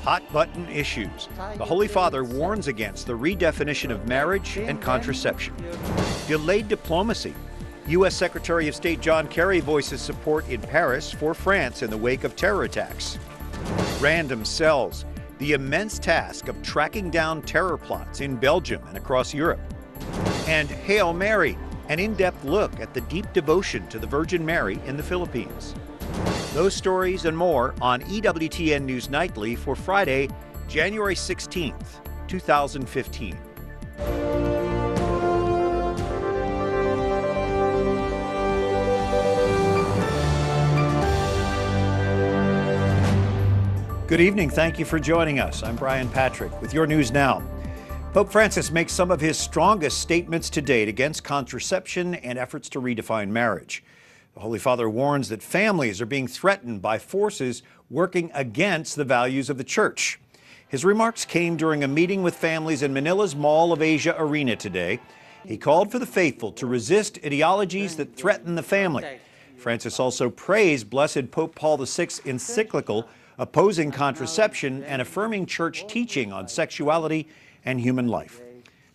Hot-button issues. The Holy Father warns against the redefinition of marriage and contraception. Delayed diplomacy. U.S. Secretary of State John Kerry voices support in Paris for France in the wake of terror attacks. Random cells. The immense task of tracking down terror plots in Belgium and across Europe. And Hail Mary, an in-depth look at the deep devotion to the Virgin Mary in the Philippines. Those stories and more on EWTN News Nightly for Friday, January 16th, 2015. Good evening. Thank you for joining us. I'm Brian Patrick with your news now. Pope Francis makes some of his strongest statements to date against contraception and efforts to redefine marriage. The Holy Father warns that families are being threatened by forces working against the values of the Church. His remarks came during a meeting with families in Manila's Mall of Asia Arena today. He called for the faithful to resist ideologies that threaten the family. Francis also praised Blessed Pope Paul VI's encyclical opposing contraception and affirming Church teaching on sexuality and human life.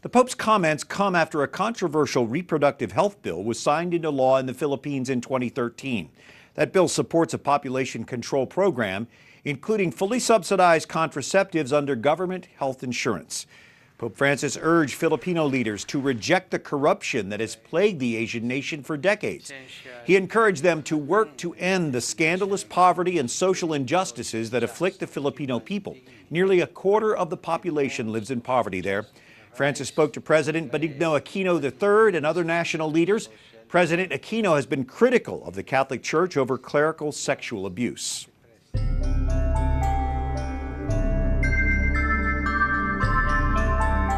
The Pope's comments come after a controversial reproductive health bill was signed into law in the Philippines in 2013. That bill supports a population control program, including fully subsidized contraceptives under government health insurance. Pope Francis urged Filipino leaders to reject the corruption that has plagued the Asian nation for decades. He encouraged them to work to end the scandalous poverty and social injustices that afflict the Filipino people. Nearly a quarter of the population lives in poverty there. Francis spoke to President Benigno Aquino III and other national leaders. President Aquino has been critical of the Catholic Church over clerical sexual abuse.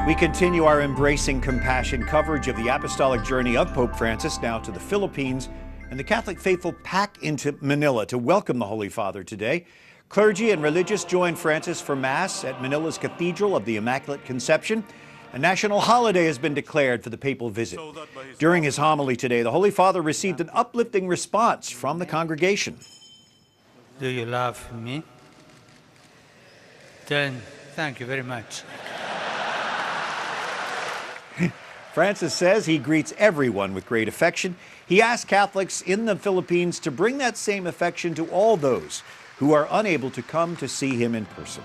We continue our Embracing Compassion coverage of the apostolic journey of Pope Francis now to the Philippines, and the Catholic faithful pack into Manila to welcome the Holy Father today. Clergy and religious join Francis for Mass at Manila's Cathedral of the Immaculate Conception. A national holiday has been declared for the papal visit. During his homily today, the Holy Father received an uplifting response from the congregation. Do you love me? Then thank you very much. Francis says he greets everyone with great affection. He asked Catholics in the Philippines to bring that same affection to all those who are unable to come to see him in person.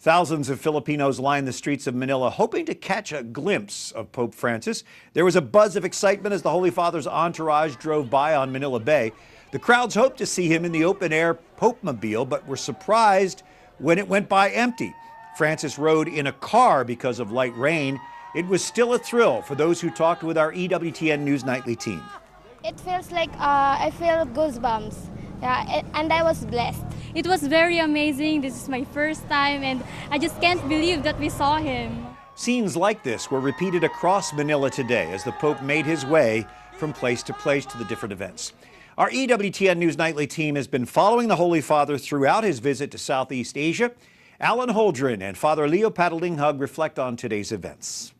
Thousands of Filipinos lined the streets of Manila hoping to catch a glimpse of Pope Francis. There was a buzz of excitement as the Holy Father's entourage drove by on Manila Bay. The crowds hoped to see him in the open-air Pope-mobile, but were surprised when it went by empty. Francis rode in a car because of light rain. It was still a thrill for those who talked with our EWTN News Nightly team. It feels like I feel goosebumps, and I was blessed. It was very amazing. This is my first time, and I just can't believe that we saw him. Scenes like this were repeated across Manila today as the Pope made his way from place to the different events. Our EWTN News Nightly team has been following the Holy Father throughout his visit to Southeast Asia. Alan Holdren and Father Leo Padalinghug reflect on today's events.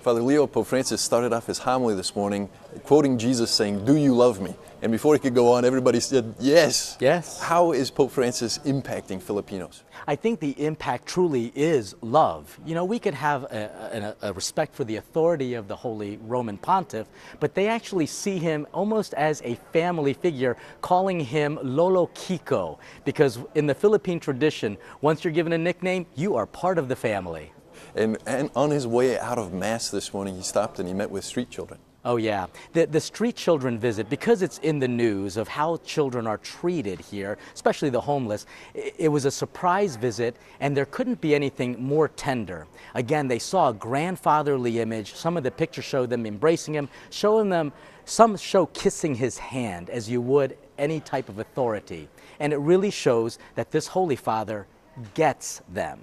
Father Leo, Pope Francis started off his homily this morning quoting Jesus saying, "Do you love me?" And before he could go on, everybody said, yes. Yes. How is Pope Francis impacting Filipinos? I think the impact truly is love. You know, we could have a respect for the authority of the Holy Roman Pontiff, but they actually see him almost as a family figure, calling him Lolo Kiko, because in the Philippine tradition, once you're given a nickname, you are part of the family. And on his way out of Mass this morning, he stopped and he met with street children. Oh yeah, the street children visit, because it's in the news of how children are treated here, especially the homeless, it was a surprise visit, and there couldn't be anything more tender. Again, they saw a grandfatherly image. Some of the pictures showed them embracing him, showing them, some show kissing his hand as you would any type of authority. And it really shows that this Holy Father gets them.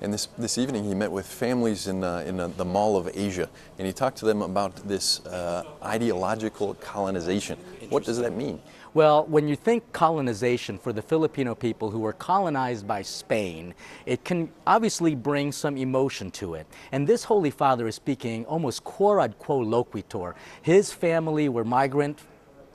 And this evening he met with families in the Mall of Asia, and he talked to them about this ideological colonization. What does that mean? Well, when you think colonization for the Filipino people who were colonized by Spain, it can obviously bring some emotion to it. And this Holy Father is speaking almost quod quo loquitur. His family were migrant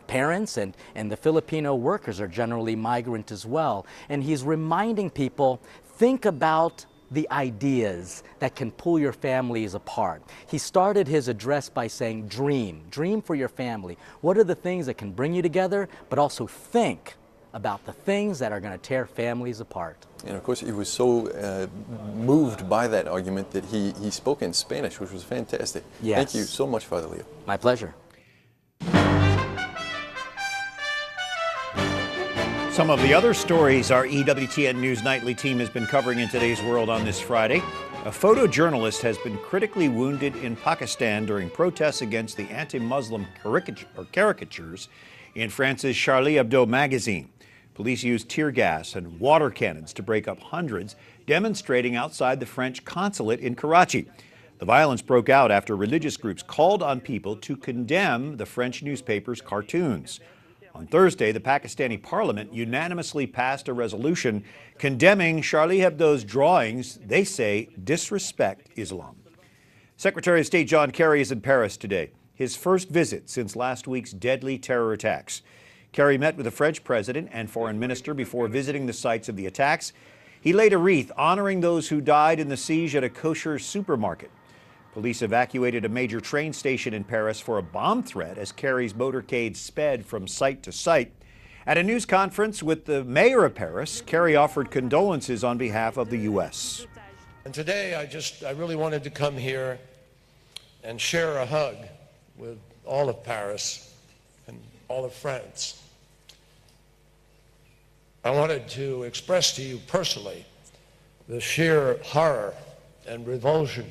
parents, and the Filipino workers are generally migrant as well. And he's reminding people, think about the ideas that can pull your families apart. He started his address by saying, dream for your family. What are the things that can bring you together, but also think about the things that are going to tear families apart. And of course, he was so moved by that argument that he spoke in Spanish, which was fantastic. Yes. Thank you so much, Father Leo. My pleasure. Some of the other stories our EWTN News Nightly team has been covering in today's world on this Friday. A photojournalist has been critically wounded in Pakistan during protests against the anti-Muslim caricatures in France's Charlie Hebdo magazine. Police used tear gas and water cannons to break up hundreds demonstrating outside the French consulate in Karachi. The violence broke out after religious groups called on people to condemn the French newspaper's cartoons. On Thursday, the Pakistani parliament unanimously passed a resolution condemning Charlie Hebdo's drawings they say disrespect Islam. Secretary of State John Kerry is in Paris today, his first visit since last week's deadly terror attacks. Kerry met with the French president and foreign minister before visiting the sites of the attacks. He laid a wreath honoring those who died in the siege at a kosher supermarket. Police evacuated a major train station in Paris for a bomb threat as Kerry's motorcade sped from site to site. At a news conference with the mayor of Paris, Kerry offered condolences on behalf of the U.S. And today I really wanted to come here and share a hug with all of Paris and all of France. I wanted to express to you personally the sheer horror and revulsion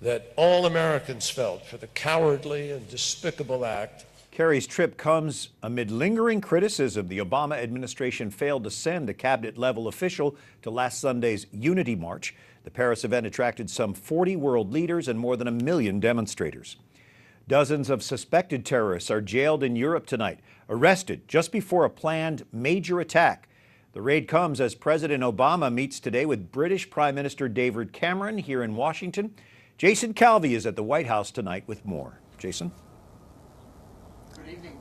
that all Americans felt for the cowardly and despicable act. Kerry's trip comes amid lingering criticism the Obama administration failed to send a cabinet-level official to last Sunday's Unity March. The Paris event attracted some 40 world leaders and more than 1 million demonstrators. Dozens of suspected terrorists are jailed in Europe tonight, arrested just before a planned major attack. The raid comes as President Obama meets today with British Prime Minister David Cameron here in Washington. Jason Calvi is at the White House tonight with more. Jason?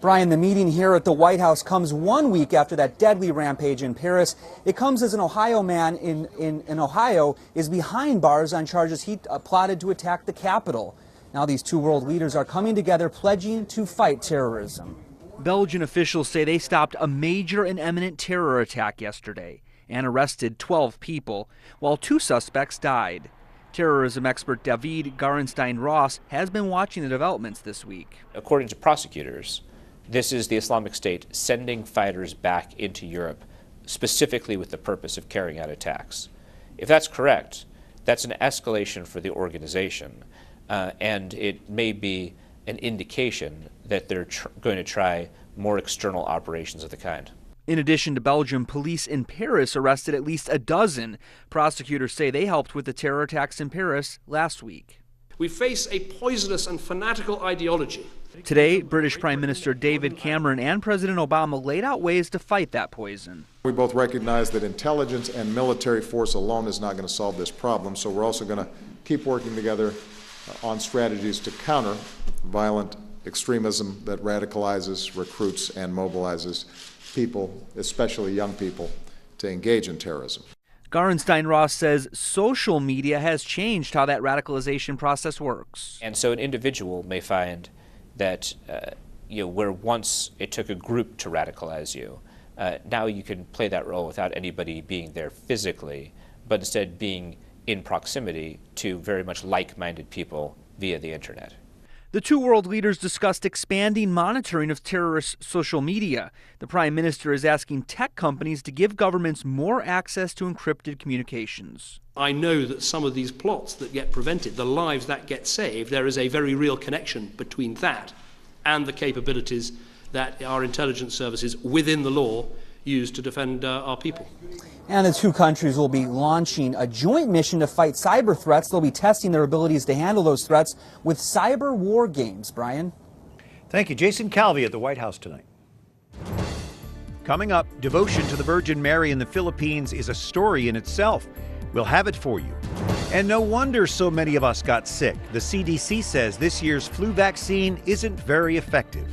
Brian, the meeting here at the White House comes 1 week after that deadly rampage in Paris. It comes as an Ohio man in Ohio is behind bars on charges he plotted to attack the Capitol. Now these two world leaders are coming together pledging to fight terrorism. Belgian officials say they stopped a major and imminent terror attack yesterday and arrested 12 people, while 2 suspects died. Terrorism expert David Garenstein-Ross has been watching the developments this week. According to prosecutors, this is the Islamic State sending fighters back into Europe specifically with the purpose of carrying out attacks. If that's correct, that's an escalation for the organization, and it may be an indication that they're going to try more external operations of the kind. In addition to Belgium, police in Paris arrested at least 12. Prosecutors say they helped with the terror attacks in Paris last week. We face a poisonous and fanatical ideology. Today, British Prime Minister David Cameron and President Obama laid out ways to fight that poison. We both recognize that intelligence and military force alone is not going to solve this problem, so we're also going to keep working together on strategies to counter violent extremism that radicalizes, recruits, and mobilizes people, especially young people, to engage in terrorism. Garenstein-Ross says social media has changed how that radicalization process works. And so an individual may find that where once it took a group to radicalize you, now you can play that role without anybody being there physically, but instead being in proximity to very much like-minded people via the internet. The two world leaders discussed expanding monitoring of terrorist social media. The Prime Minister is asking tech companies to give governments more access to encrypted communications. I know that some of these plots that get prevented, the lives that get saved, there is a very real connection between that and the capabilities that our intelligence services within the law use to defend our people. And the two countries will be launching a joint mission to fight cyber threats. They'll be testing their abilities to handle those threats with cyber war games. Brian? Thank you. Jason Calvi at the White House tonight. Coming up, devotion to the Virgin Mary in the Philippines is a story in itself. We'll have it for you. And no wonder so many of us got sick. The CDC says this year's flu vaccine isn't very effective.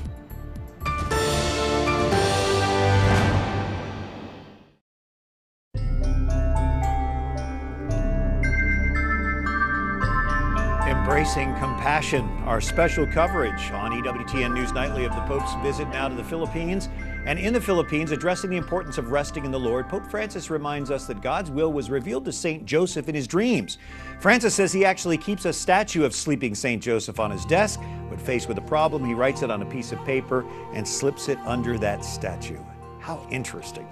Embracing compassion, our special coverage on EWTN News Nightly of the Pope's visit now to the Philippines. And in the Philippines, addressing the importance of resting in the Lord, Pope Francis reminds us that God's will was revealed to St. Joseph in his dreams. Francis says he actually keeps a statue of sleeping St. Joseph on his desk. When faced with a problem, he writes it on a piece of paper and slips it under that statue. How interesting.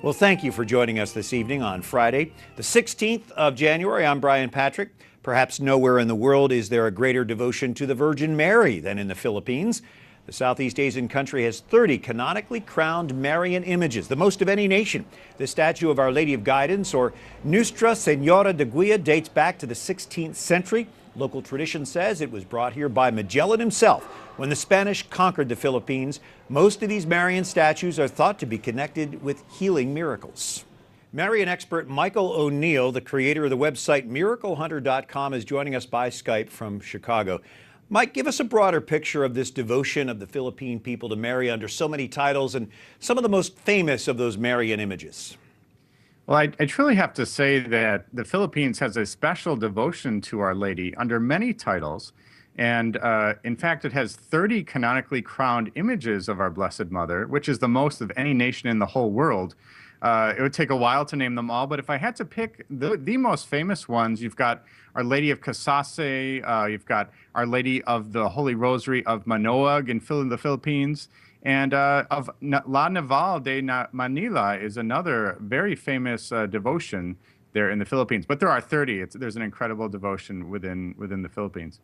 Well, thank you for joining us this evening on Friday, the 16th of January. I'm Brian Patrick. Perhaps nowhere in the world is there a greater devotion to the Virgin Mary than in the Philippines. The Southeast Asian country has 30 canonically crowned Marian images, the most of any nation. The statue of Our Lady of Guidance, or Nuestra Señora de Guia, dates back to the 16th century. Local tradition says it was brought here by Magellan himself when the Spanish conquered the Philippines. Most of these Marian statues are thought to be connected with healing miracles. Marian expert Michael O'Neill, the creator of the website miraclehunter.com, is joining us by Skype from Chicago. Mike, give us a broader picture of this devotion of the Philippine people to Mary under so many titles and some of the most famous of those Marian images. Well, I truly have to say that the Philippines has a special devotion to Our Lady under many titles. And in fact, it has 30 canonically crowned images of our Blessed Mother, which is the most of any nation in the whole world. It would take a while to name them all, but if I had to pick the most famous ones, you've got Our Lady of Casase, you've got Our Lady of the Holy Rosary of Manoag in the Philippines, and of La Naval de Manila is another very famous devotion there in the Philippines. But there are 30. There's an incredible devotion within the Philippines.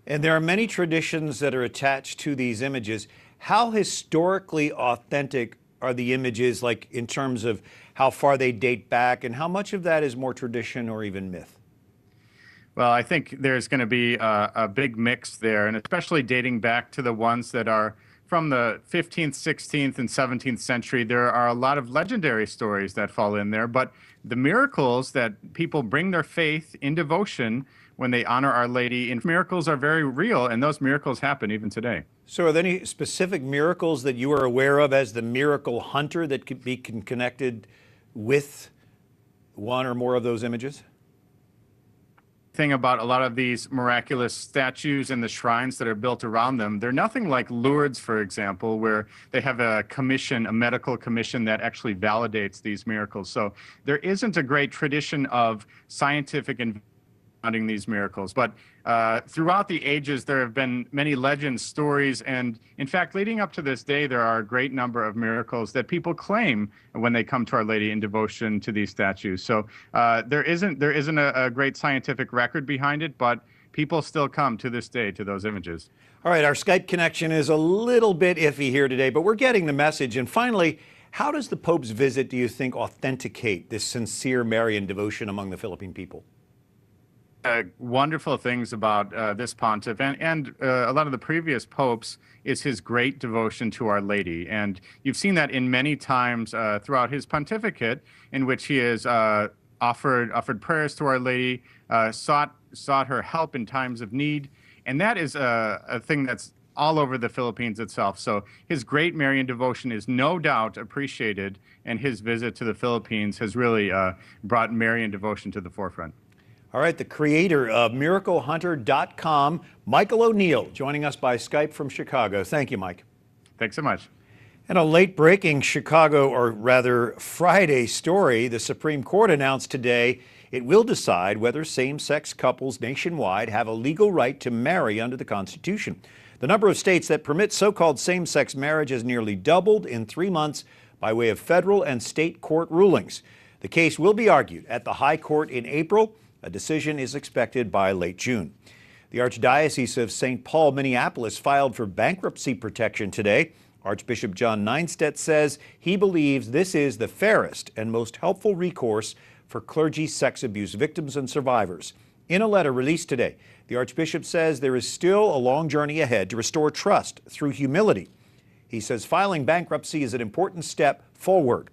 And there are many traditions that are attached to these images. How historically authentic are the images, like in terms of how far they date back, and how much of that is more tradition or even myth? Well, I think there's going to be a big mix there, and especially dating back to the ones that are from the 15th, 16th, and 17th century. There are a lot of legendary stories that fall in there, but the miracles that people bring their faith in devotion when they honor Our Lady, and miracles are very real, and those miracles happen even today. So are there any specific miracles that you are aware of as the miracle hunter that could be connected with one or more of those images? Thing about a lot of these miraculous statues and the shrines that are built around them, they're nothing like Lourdes, for example, where they have a commission, a medical commission that actually validates these miracles. So there isn't a great tradition of scientific surrounding these miracles. But throughout the ages, there have been many legends, stories, and in fact, leading up to this day, there are a great number of miracles that people claim when they come to Our Lady in devotion to these statues. So there isn't a great scientific record behind it, but people still come to this day to those images. All right, our Skype connection is a little bit iffy here today, but we're getting the message. And finally, how does the Pope's visit, do you think, authenticate this sincere Marian devotion among the Philippine people? Wonderful things about this pontiff and a lot of the previous popes is his great devotion to Our Lady. And you've seen that in many times throughout his pontificate, in which he has offered prayers to Our Lady, sought her help in times of need. And that is a thing that's all over the Philippines itself. So his great Marian devotion is no doubt appreciated, and his visit to the Philippines has really brought Marian devotion to the forefront. All right, the creator of miraclehunter.com, Michael O'Neill, joining us by Skype from Chicago. Thank you, Mike. Thanks so much. And a late-breaking Chicago, or rather Friday story, the Supreme Court announced today it will decide whether same-sex couples nationwide have a legal right to marry under the Constitution. The number of states that permit so-called same-sex marriage has nearly doubled in 3 months by way of federal and state court rulings. The case will be argued at the High Court in April. A decision is expected by late June. The Archdiocese of St. Paul, Minneapolis filed for bankruptcy protection today. Archbishop John Nienstedt says he believes this is the fairest and most helpful recourse for clergy sex abuse victims and survivors. In a letter released today, the Archbishop says there is still a long journey ahead to restore trust through humility. He says filing bankruptcy is an important step forward.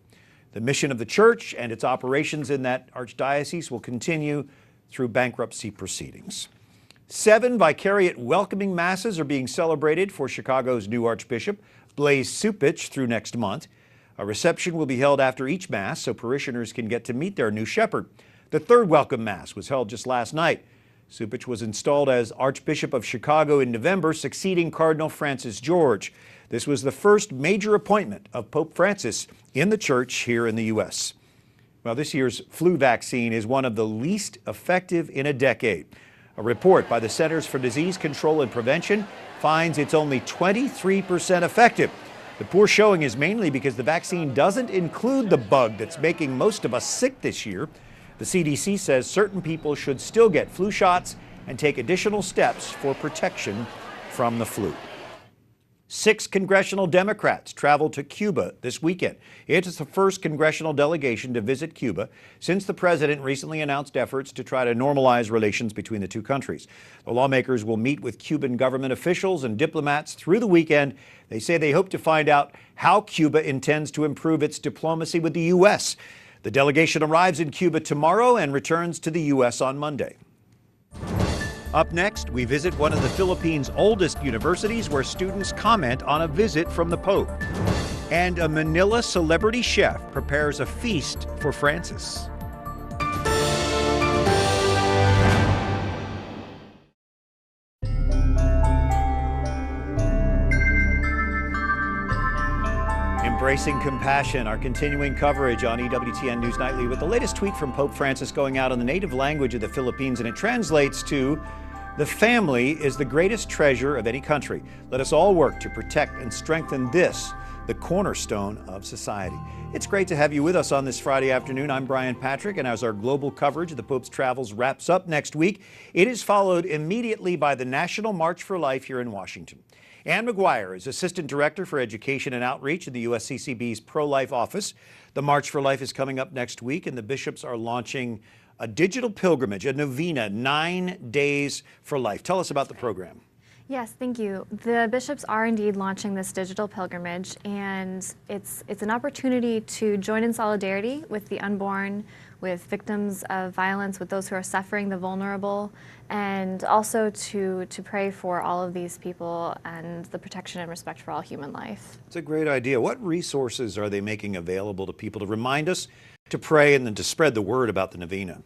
The mission of the Church and its operations in that archdiocese will continue through bankruptcy proceedings. 7 vicariate welcoming masses are being celebrated for Chicago's new Archbishop, Blaise Cupich, through next month. A reception will be held after each Mass so parishioners can get to meet their new shepherd. The third welcome Mass was held just last night. Supich was installed as Archbishop of Chicago in November, succeeding Cardinal Francis George. This was the first major appointment of Pope Francis in the church here in the U.S. Well, this year's flu vaccine is one of the least effective in a decade. A report by the Centers for Disease Control and Prevention finds it's only 23% effective. The poor showing is mainly because the vaccine doesn't include the bug that's making most of us sick this year. The CDC says certain people should still get flu shots and take additional steps for protection from the flu. 6 congressional Democrats traveled to Cuba this weekend. It is the first congressional delegation to visit Cuba since the president recently announced efforts to try to normalize relations between the two countries. The lawmakers will meet with Cuban government officials and diplomats through the weekend. They say they hope to find out how Cuba intends to improve its diplomacy with the U.S. The delegation arrives in Cuba tomorrow and returns to the U.S. on Monday. Up next, we visit one of the Philippines' oldest universities where students comment on a visit from the Pope. And a Manila celebrity chef prepares a feast for Francis. Embracing compassion, our continuing coverage on EWTN News Nightly with the latest tweet from Pope Francis going out in the native language of the Philippines, and it translates to, "The family is the greatest treasure of any country. Let us all work to protect and strengthen this, the cornerstone of society." It's great to have you with us on this Friday afternoon. I'm Brian Patrick, and as our global coverage of the Pope's travels wraps up next week, it is followed immediately by the National March for Life here in Washington. Ann McGuire is Assistant Director for Education and Outreach in the USCCB's Pro-Life Office. The March for Life is coming up next week, and the bishops are launching a digital pilgrimage, a novena, 9 days for life. Tell us about the program. Yes, thank you. The bishops are indeed launching this digital pilgrimage, and it's an opportunity to join in solidarity with the unborn, with victims of violence, with those who are suffering, the vulnerable, and also to pray for all of these people and the protection and respect for all human life. It's a great idea. What resources are they making available to people to remind us to pray and then to spread the word about the novena?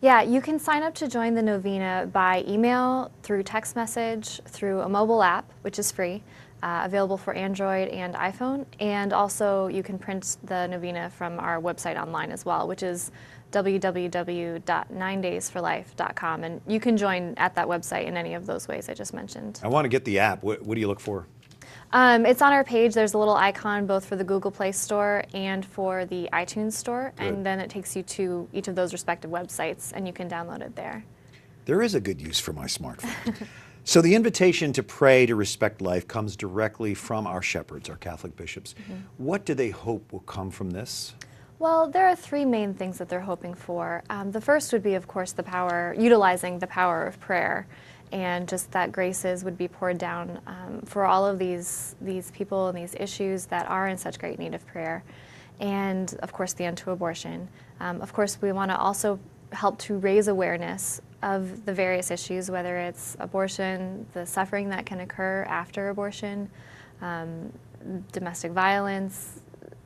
Yeah, you can sign up to join the novena by email, through text message, through a mobile app, which is free, available for Android and iPhone. And also you can print the novena from our website online as well, which is www.9daysforlife.com. And you can join at that website in any of those ways I just mentioned. I want to get the app. What do you look for? It's on our page. There's a little icon both for the Google Play Store and for the iTunes Store. Good. And then it takes you to each of those respective websites, and you can download it there. There is a good use for my smartphone. So the invitation to pray to respect life comes directly from our shepherds, our Catholic bishops. What do they hope will come from this? Well, there are 3 main things that they're hoping for. The first would be, of course, utilizing the power of prayer, and just that graces would be poured down for all of these people and these issues that are in such great need of prayer. And, of course, the end to abortion. Of course, we want to also help to raise awareness of the various issues, whether it's abortion, the suffering that can occur after abortion, domestic violence,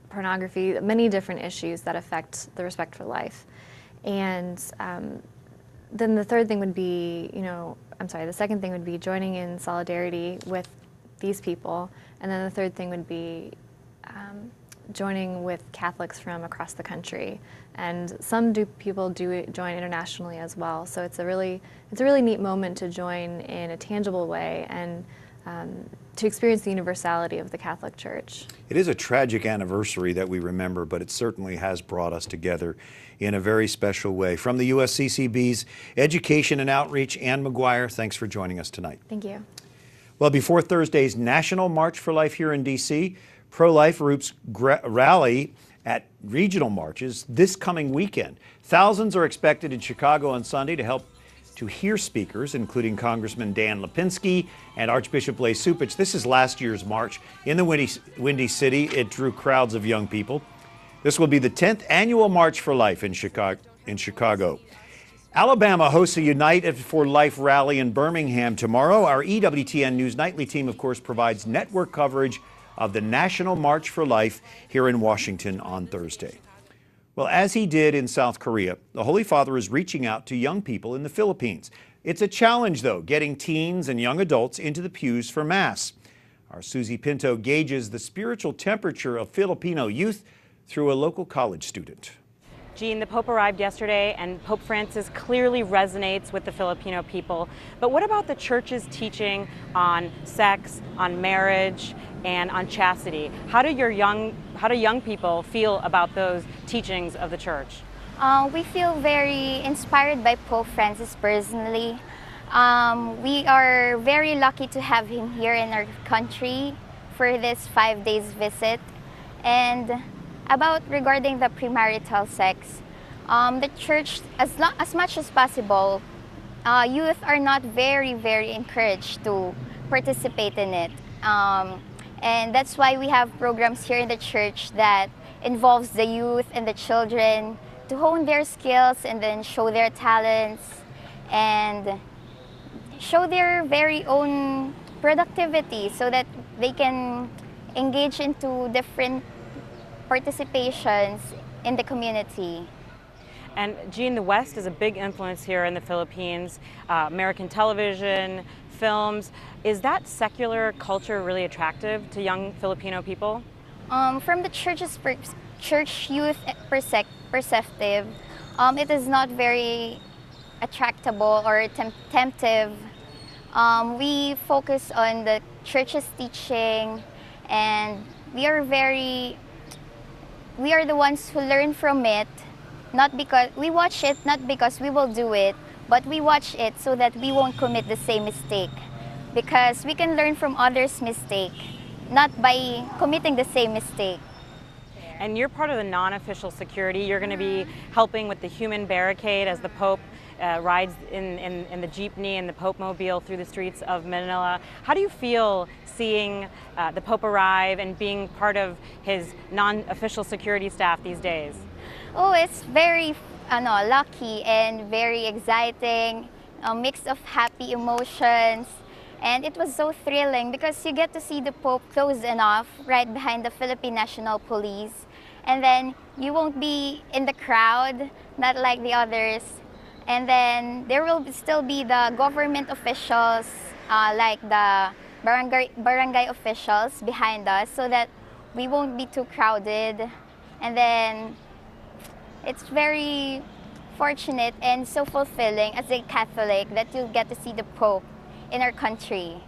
pornography, many different issues that affect the respect for life. And then the third thing would be, the second thing would be joining in solidarity with these people. And then the third thing would be joining with Catholics from across the country. And some people do join internationally as well. So it's a really neat moment to join in a tangible way and to experience the universality of the Catholic Church. It is a tragic anniversary that we remember, but it certainly has brought us together in a very special way. From the USCCB's Education and Outreach, Ann McGuire, thanks for joining us tonight. Thank you. Well, before Thursday's National March for Life here in D.C., pro-life groups rally at regional marches this coming weekend. Thousands are expected in Chicago on Sunday to hear speakers, including Congressman Dan Lipinski and Archbishop Supich. This is last year's march in the Windy City. It drew crowds of young people. This will be the 10th annual March for Life in Chicago. Alabama hosts a Unite for Life rally in Birmingham tomorrow. Our EWTN News Nightly team, of course, provides network coverage of the National March for Life here in Washington on Thursday. Well, as he did in South Korea, the Holy Father is reaching out to young people in the Philippines. It's a challenge, though, getting teens and young adults into the pews for Mass. Our Susie Pinto gauges the spiritual temperature of Filipino youth through a local college student. Jean, the Pope arrived yesterday, and Pope Francis clearly resonates with the Filipino people. But what about the Church's teaching on sex, on marriage, and on chastity? How do young people feel about those teachings of the Church? We feel very inspired by Pope Francis personally. We are very lucky to have him here in our country for this 5 days visit. And regarding the premarital sex, the Church, as much as possible, youth are not very encouraged to participate in it. And that's why we have programs here in the Church that involves the youth and the children to hone their skills and then show their talents and show their very own productivity so that they can engage into different participations in the community. And Jean, the West is a big influence here in the Philippines. American television, films. Is that secular culture really attractive to young Filipino people? From the church youth perspective, it is not very attractable or temptive. We focus on the church's teaching, and we are the ones who learn from it, not because we watch it, not because we will do it, but we watch it so that we won't commit the same mistake. Because we can learn from others' mistake, not by committing the same mistake. And you're part of the non-official security. You're going to be helping with the human barricade as the Pope rides in the jeepney and the Pope mobile through the streets of Manila. How do you feel seeing the Pope arrive and being part of his non-official security staff these days? Oh, it's very lucky and very exciting, a mix of happy emotions. And it was so thrilling because you get to see the Pope close enough right behind the Philippine National Police. And then you won't be in the crowd, not like the others. And then there will still be the government officials, like the barangay officials behind us, so that we won't be too crowded. And then it's very fortunate and so fulfilling as a Catholic that you get to see the Pope in our country.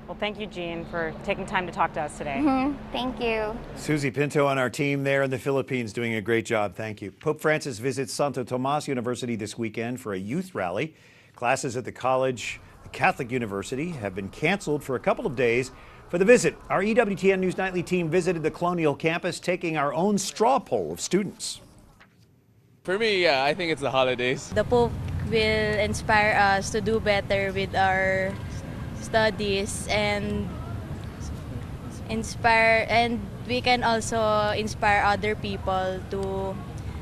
Well, thank you, Jean, for taking time to talk to us today. Thank you. Susie Pinto on our team there in the Philippines doing a great job. Thank you. Pope Francis visits Santo Tomas University this weekend for a youth rally. Classes at the college, the Catholic University, have been canceled for a couple of days for the visit. Our EWTN News Nightly team visited the Colonial campus, taking our own straw poll of students. For me, yeah, I think it's the holidays. The Pope will inspire us to do better with our studies and we can also inspire other people to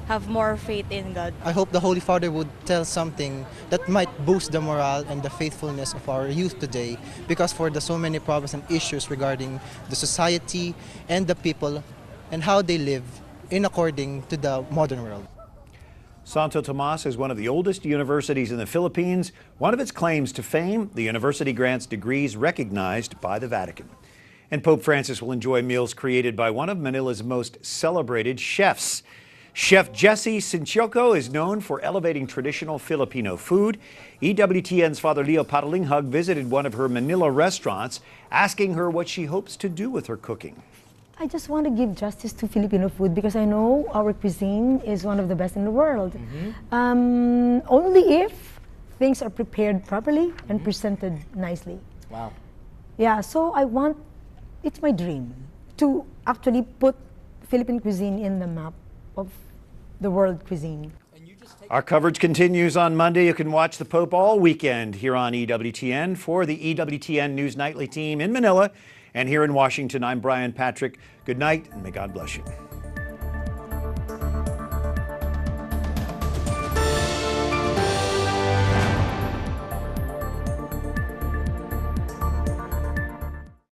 have more faith in God. I hope the Holy Father would tell something that might boost the morale and the faithfulness of our youth today, because for the so many problems and issues regarding the society and the people and how they live in according to the modern world. Santo Tomas is one of the oldest universities in the Philippines. One of its claims to fame, the university grants degrees recognized by the Vatican. And Pope Francis will enjoy meals created by one of Manila's most celebrated chefs. Chef Jessie Sinchoco is known for elevating traditional Filipino food. EWTN's Father Leo Patalinghug visited one of her Manila restaurants, asking her what she hopes to do with her cooking. I just want to give justice to Filipino food because I know our cuisine is one of the best in the world. Only if things are prepared properly and presented nicely. Wow. Yeah, so it's my dream to actually put Philippine cuisine in the map of the world cuisine. Our coverage continues on Monday. You can watch the Pope all weekend here on EWTN. For the EWTN News Nightly team in Manila and here in Washington, I'm Brian Patrick. Good night, and may God bless you.